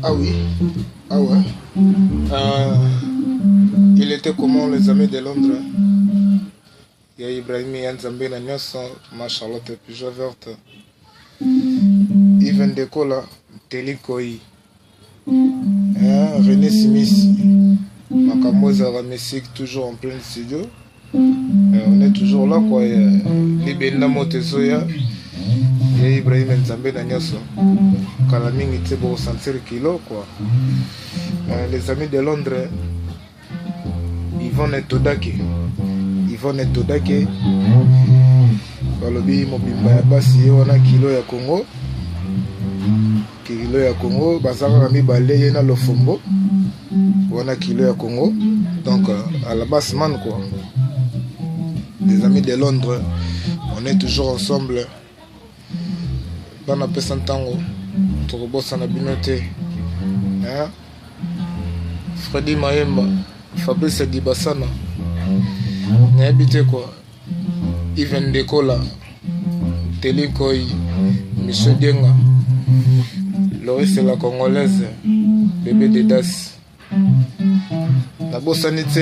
Ah oui, ah ouais. Il était comment les amis de Londres? Il y a Ibrahim Yanzambe na Nyoso, ma Charlotte Peugeot verte. Yves Ndekola, Telikoi, René Simis, Makamoza Ramessic, toujours en plein studio. On est toujours là quoi. Libena Motezoya, il y a Ibrahim Nzambe na Nyoso. Kalaming était pour sentir kilo quoi. Les amis de Londres, Yvonne Todake. Yvonne Todake. Balobi mobimba ya basi wana kilo ya Congo. Kilo ya Congo, bazaka mibale ye na Lofombo. Wana kilo ya Congo. Donc à la basse man quoi. Les amis de Londres, on est toujours ensemble. Bana pesantango. Tokobosa na binote. Freddy Mayemba, Fabrice Dibasana. N'habite quoi. Yves Ndekola, Telikoi, Michel Dienga, Loris la Congolaise, bébé de Das. Nabosanite,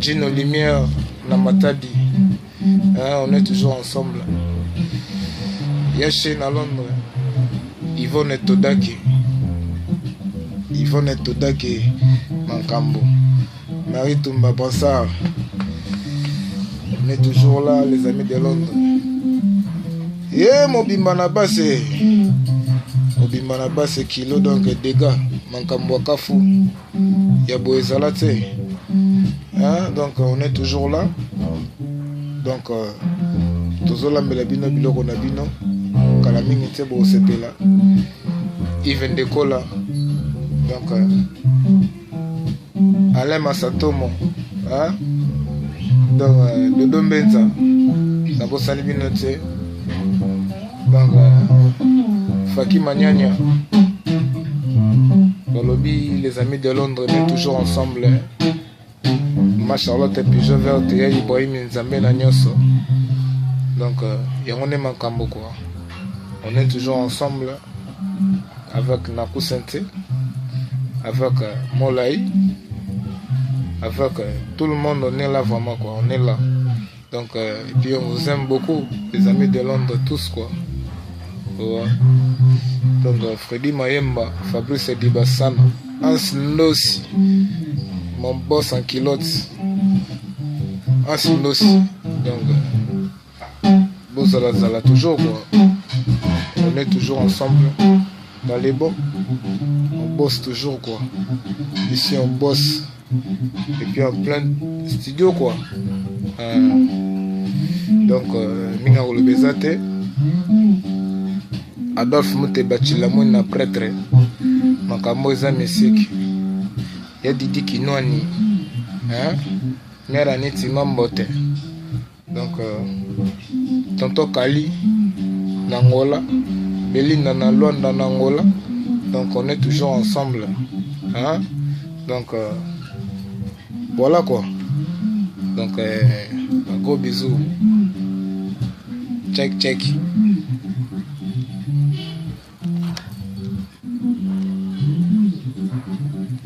Gino Lumière, Namatadi. On est toujours ensemble. Yaché à Londres, Yvonne Todake. Yvonne Todake, Mankambo. Marie Toumba Bansard. On est toujours là, les amis de Londres. Mobimba na base. Mobimba na base kilo, donc dégâts. Mankambo Kafu. Yabo Ezalate. Donc on est toujours là. Donc, Tozola Melabino Biloko Nabino. Kalaming était beau sepela. Yves Ndekola. Donc, Alain Massatomo. Donc, Dodo Mbenza. Nabo Salibinote. Donc, Faki Magnania. Balobi, les amis de Londres, on est toujours ensemble. Ma Charlotte Peugeot verte, et Ibrahim Nzambe na Nyoso. Donc, on est Makambo quoi. On est toujours ensemble avec Naku Sente, avec Molai, avec tout le monde. On est là vraiment quoi. On est là. Donc, et puis on vous aime beaucoup, les amis de Londres, tous quoi. Ouais. Donc, Freddy Mayemba, Fabrice Dibasana, Hans Nossi, mon boss en kilote, Hans Nossi. Donc, Bozala toujours quoi. On est toujours ensemble dans les bons. On bosse toujours quoi. Ici on bosse. Et puis en plein studio quoi. Donc, Minga Olobezate. Adolphe Moutebachilamou na prêtre. Makambo eza musique. Ya Didi Kinwani. Mère Aneti Mambote. Donc, Tonto Kali, Nangola, Belinda na Luanda Nangola. Donc on est toujours ensemble. Donc voilà quoi. Donc un gros bisou. Check.